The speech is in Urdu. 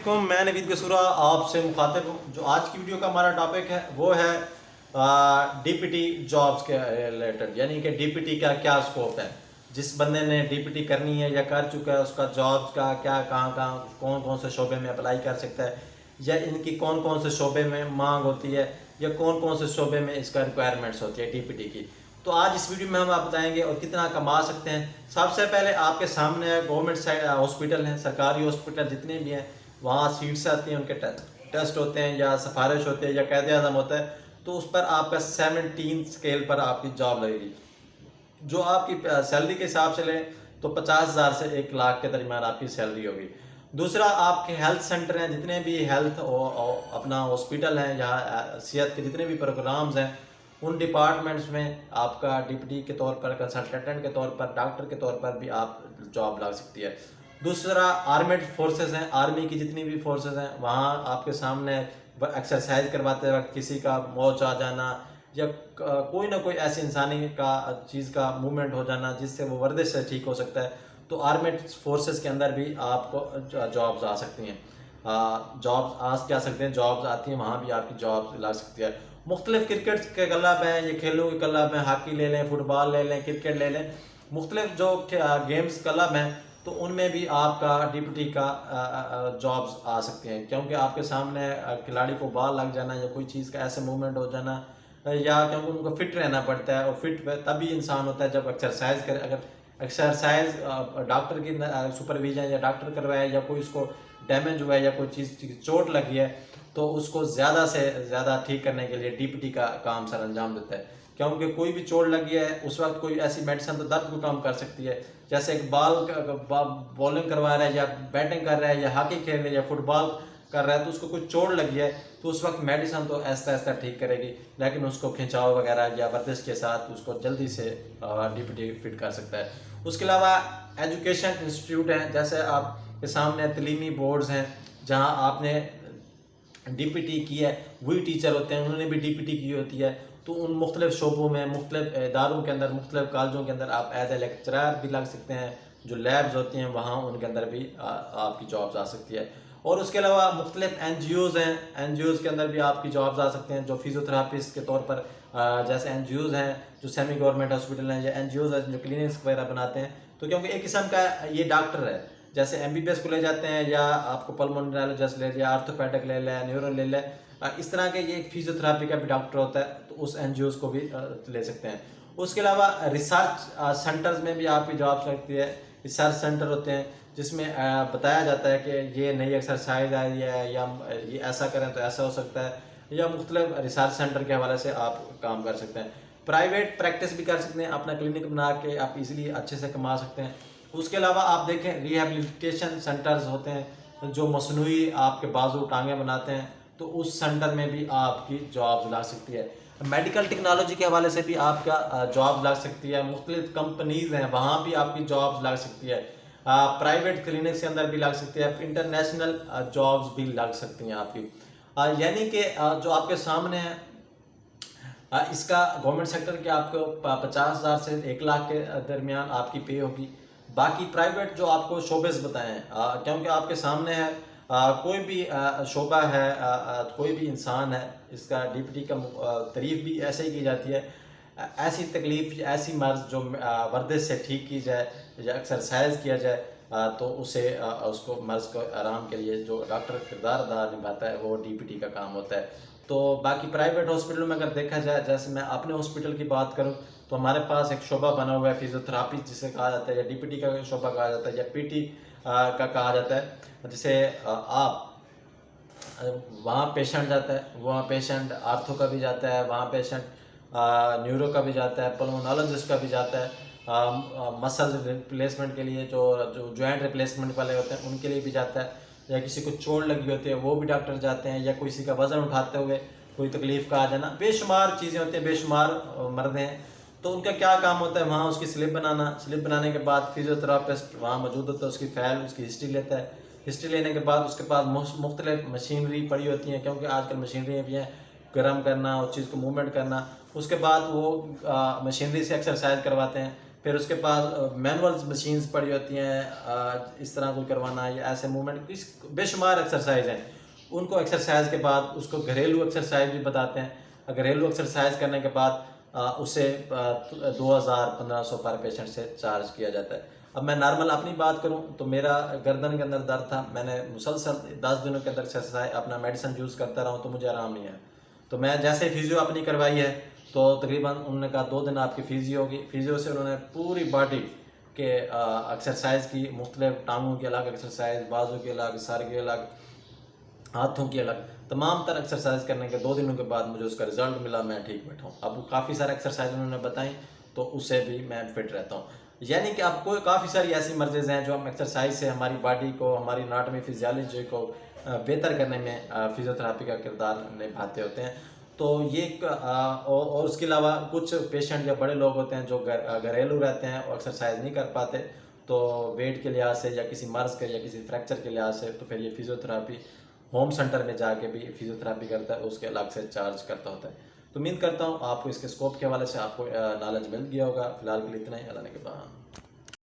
علیکم، میں نوید قصورہ آپ سے مخاطب ہوں۔ جو آج کی ویڈیو کا ہمارا ٹاپک ہے وہ ہے ڈی پی ٹی جابز کے ریلیٹڈ، یعنی کہ ڈی پی ٹی کا کیا اسکوپ ہے۔ جس بندے نے ڈی پی ٹی کرنی ہے یا کر چکا ہے، اس کا جابز کا کیا کہاں کون سے شعبے میں اپلائی کر سکتا ہے، یا ان کی کون سے شعبے میں مانگ ہوتی ہے، یا کون سے شعبے میں اس کا ریکوائرمنٹس ہوتی ہے ڈی پی ٹی کی۔ تو آج اس ویڈیو میں ہم آپ بتائیں گے اور کتنا کما سکتے ہیں۔ سب سے پہلے آپ کے سامنے گورنمنٹ ہاسپٹل ہیں، سرکاری ہاسپٹل جتنے بھی ہیں، وہاں سیٹس آتی ہیں، ان کے ٹیسٹ ہوتے ہیں یا سفارش ہوتے ہیں یا قید اعظم ہوتا ہے، تو اس پر آپ کا 17 اسکیل پر آپ کی جاب لگے گی۔ جو آپ کی سیلری کے حساب سے لیں تو 50,000 سے 1 لاکھ کے درمیان آپ کی سیلری ہوگی۔ دوسرا، آپ کے ہیلتھ سینٹر ہیں، جتنے بھی ہیلتھ اپنا ہاسپٹل ہیں یا صحت کے جتنے بھی پروگرامز ہیں، ان ڈپارٹمنٹس میں آپ کا ڈی پی ٹی کے طور پر، کنسلٹنٹ کے طور پر، ڈاکٹر کے طور پر بھی آپ جاب لگ سکتی ہے۔ دوسرا، آرمیڈ فورسز ہیں، آرمی کی جتنی بھی فورسز ہیں، وہاں آپ کے سامنے ایکسرسائز کرواتے وقت کسی کا موچ آ جانا یا کوئی نہ کوئی ایسی انسانی کا چیز کا موومنٹ ہو جانا جس سے وہ ورزش سے ٹھیک ہو سکتا ہے، تو آرمیڈ فورسز کے اندر بھی آپ کو جابز آ سکتی ہیں۔ جابز آتی ہیں، وہاں بھی آپ کی جاب لگ سکتی ہے۔ مختلف کرکٹ کے کلب ہیں، یہ کھیلوں کے کلب ہیں، ہاکی لے لیں، فٹ بال لے لیں، کرکٹ لے لیں، مختلف جو گیمز کلب ہیں، تو ان میں بھی آپ کا ڈی پی ٹی کا جابز آ سکتے ہیں، کیونکہ آپ کے سامنے کھلاڑی کو بال لگ جانا یا کوئی چیز کا ایسے موومنٹ ہو جانا، یا کیونکہ ان کو فٹ رہنا پڑتا ہے، اور فٹ تبھی انسان ہوتا ہے جب ایکسرسائز کرے۔ اگر ایکسرسائز ڈاکٹر کی سپرویژن یا ڈاکٹر کروائے، یا کوئی اس کو ڈیمیج ہوا ہے یا کوئی چیز چوٹ لگی ہے، تو اس کو زیادہ سے زیادہ ٹھیک کرنے کے لیے ڈی پی ٹی کا کام سر انجام دیتا ہے، کیونکہ کوئی بھی چوٹ لگی ہے اس وقت کوئی ایسی میڈیسن تو درد کو کم کر سکتی ہے، جیسے ایک بالنگ کروا رہا ہے یا بیٹنگ کر رہا ہے یا ہاکی کھیل رہا ہے یا فٹ بال کر رہا ہے، تو اس کو کوئی چوٹ لگی ہے تو اس وقت میڈیسن تو ایسا ٹھیک کرے گی، لیکن اس کو کھنچاؤ وغیرہ یا ورزش کے ساتھ اس کو جلدی سے ڈی پی ٹی فٹ کر سکتا ہے۔ اس کے علاوہ ایجوکیشن انسٹیٹیوٹ ہیں، جیسے آپ کے سامنے تعلیمی بورڈز ہیں جہاں آپ نے ڈی پی ٹی کی ہے، وہی ٹیچر ہوتے ہیں، انہوں نے بھی ڈی پی ٹی کی ہوتی ہے، تو ان مختلف شعبوں میں، مختلف اداروں کے اندر، مختلف کالجوں کے اندر آپ ایز اے لیکچرر بھی لگ سکتے ہیں۔ جو لیبز ہوتی ہیں وہاں ان کے اندر بھی آپ کی جابز آ سکتی ہے۔ اور اس کے علاوہ مختلف این جی اوز ہیں، این جی اوز کے اندر بھی آپ کی جابز آ سکتے ہیں، جو فزیوتھراپسٹ کے طور پر، جیسے این جی اوز ہیں جو سیمی گورنمنٹ ہاسپٹل ہیں، یا این جی اوز ہیں جو کلینکس وغیرہ بناتے ہیں، تو کیونکہ ایک قسم کا یہ ڈاکٹر ہے، جیسے ایم بی بی ایس کو لے جاتے ہیں، یا آپ کو پلمونولوجسٹ لے لیا، آرتھوپیڈک لے لیں، نیورو لے لیں، اس طرح کے یہ ایک فزیوتھراپی کا بھی ڈاکٹر ہوتا ہے، تو اس این جی اوز کو بھی لے سکتے ہیں۔ اس کے علاوہ ریسرچ سینٹرز میں بھی آپ کی جاب لگتی ہے۔ ریسرچ سینٹر ہوتے ہیں جس میں بتایا جاتا ہے کہ یہ نئی ایکسرسائز آئی ہے، یا یہ ایسا کریں تو ایسا ہو سکتا ہے، یا مختلف ریسرچ سینٹر کے حوالے سے آپ کام کر سکتے ہیں۔ پرائیویٹ پریکٹس بھی کر سکتے ہیں، اپنا کلینک بنا کے آپ ایزیلی اچھے سے کما سکتے ہیں۔ اس کے علاوہ آپ دیکھیں ریہیبلیٹیشن سینٹرز ہوتے ہیں جو مصنوعی آپ کے بازو ٹانگیں بناتے ہیں، تو اس سینٹر میں بھی آپ کی جاب لگ سکتی ہے۔ میڈیکل ٹیکنالوجی کے حوالے سے بھی آپ کا جاب لگ سکتی ہے، مختلف کمپنیز ہیں وہاں بھی آپ کی جاب لگ سکتی ہے، پرائیویٹ کلینکس کے اندر بھی لگ سکتی ہے، انٹرنیشنل جابز بھی لگ سکتی ہیں آپ کی۔ یعنی کہ جو آپ کے سامنے ہے، اس کا گورنمنٹ سیکٹر کے آپ کو 50,000 سے 1 لاکھ کے درمیان آپ کی پے ہوگی۔ باقی پرائیویٹ جو آپ کو شعبز بتائیں، کیونکہ آپ کے سامنے ہے کوئی بھی شعبہ ہے، کوئی بھی انسان ہے، اس کا ڈی پی ٹی کا تعریف بھی ایسے ہی کی جاتی ہے، ایسی تکلیف، ایسی مرض جو ورزش سے ٹھیک کی جائے یا ایکسرسائز کیا جائے، تو اس کو مرض کو آرام کے لیے جو ڈاکٹر کردار ادا نبھاتا ہے وہ ڈی پی ٹی کا کام ہوتا ہے۔ تو باقی پرائیویٹ ہاسپٹلوں میں اگر دیکھا جائے، جیسے میں اپنے ہاسپٹل کی بات کروں تو ہمارے پاس ایک شعبہ بنا ہوا ہے فزیوتھراپی جسے کہا جاتا ہے، یا ڈی پی ٹی کا شعبہ کہا جاتا ہے، یا پی ٹی کا کہا جاتا ہے، جسے آپ وہاں پیشنٹ جاتا ہے، وہاں پیشنٹ آرتھو کا بھی جاتا ہے، وہاں پیشنٹ نیورو کا بھی جاتا ہے، پلمونالوجسٹ کا بھی جاتا ہے، مسل ریپلیسمنٹ کے لیے جو جوائنٹ ریپلیسمنٹ والے ہوتے ہیں ان کے لیے بھی جاتا ہے، یا کسی کو چوٹ لگی ہوتی ہے وہ بھی ڈاکٹر جاتے ہیں، یا کسی کا وزن اٹھاتے ہوئے کوئی تکلیف کا آ جانا، بے شمار چیزیں ہوتی ہیں، بے شمار مرض ہیں، تو ان کا کیا کام ہوتا ہے، وہاں اس کی سلپ بنانا، سلپ بنانے کے بعد فزیوتھراپسٹ وہاں موجود ہوتا ہے، اس کی فائل، اس کی ہسٹری لیتا ہے، ہسٹری لینے کے بعد اس کے پاس مختلف مشینری پڑی ہوتی ہیں، کیونکہ آج کل مشینری بھی ہیں، گرم کرنا، اس چیز کو موومنٹ کرنا، اس کے بعد وہ مشینری سے ایکسرسائز کرواتے ہیں، پھر اس کے پاس مینولز مشینز پڑی ہوتی ہیں، اس طرح کوئی کروانا یا ایسے موومنٹ، بے شمار ایکسرسائز ہیں. ان کو ایکسرسائز کے بعد اس کو گھریلو ایکسرسائز بھی بتاتے ہیں. گھریلو ایکسرسائز کرنے کے بعد اسے 2,000-1,500 پر پیشنٹ سے چارج کیا جاتا ہے. اب میں نارمل اپنی بات کروں تو میرا گردن کے اندر درد تھا، میں نے مسلسل 10 دنوں کے اندر ایکسرسائز اپنا میڈیسن یوز کرتا رہا ہوں تو مجھے آرام نہیں ہے. تو میں جیسے فیزیو اپنی کروائی ہے تو تقریباً انہوں نے کہا 2 دن آپ کی فیزیو ہوگی. فیزیو سے انہوں نے پوری باڈی کے ایکسرسائز کی، مختلف ٹانگوں کی الگ ایکسرسائز، بازو کی الگ، سر کی الگ، ہاتھوں کی الگ، تمام تر ایکسرسائز کرنے کے 2 دنوں کے بعد مجھے اس کا رزلٹ ملا. میں ٹھیک بیٹھا ہوں. اب کافی سارے ایکسرسائز انہوں نے بتائیں تو اس سے بھی میں فٹ رہتا ہوں. یعنی کہ آپ کو کافی ساری ایسی مرضز ہیں جو ہم ایکسرسائز سے ہماری باڈی کو، ہماری اناٹمی فزیالوجی کو بہتر کرنے میں فزیو تھراپی کا کردار نبھاتے ہوتے ہیں. تو یہ اور اس کے علاوہ کچھ پیشنٹ یا بڑے لوگ ہوتے ہیں جو گھریلو رہتے ہیں اور ایکسرسائز نہیں کر پاتے، تو ویٹ کے لحاظ سے یا کسی مرض کے یا کسی فریکچر کے لحاظ سے، تو پھر یہ فزیو تھراپی ہوم سینٹر میں جا کے بھی فزیو تھراپی کرتا ہے، اس کے الگ سے چارج کرتا ہوتا ہے. تو امید کرتا ہوں آپ کو اس کے اسکوپ کے حوالے سے آپ کو نالج مل گیا ہوگا. فی الحال کے لیے اتنا ہی. اللہ نے کے بعد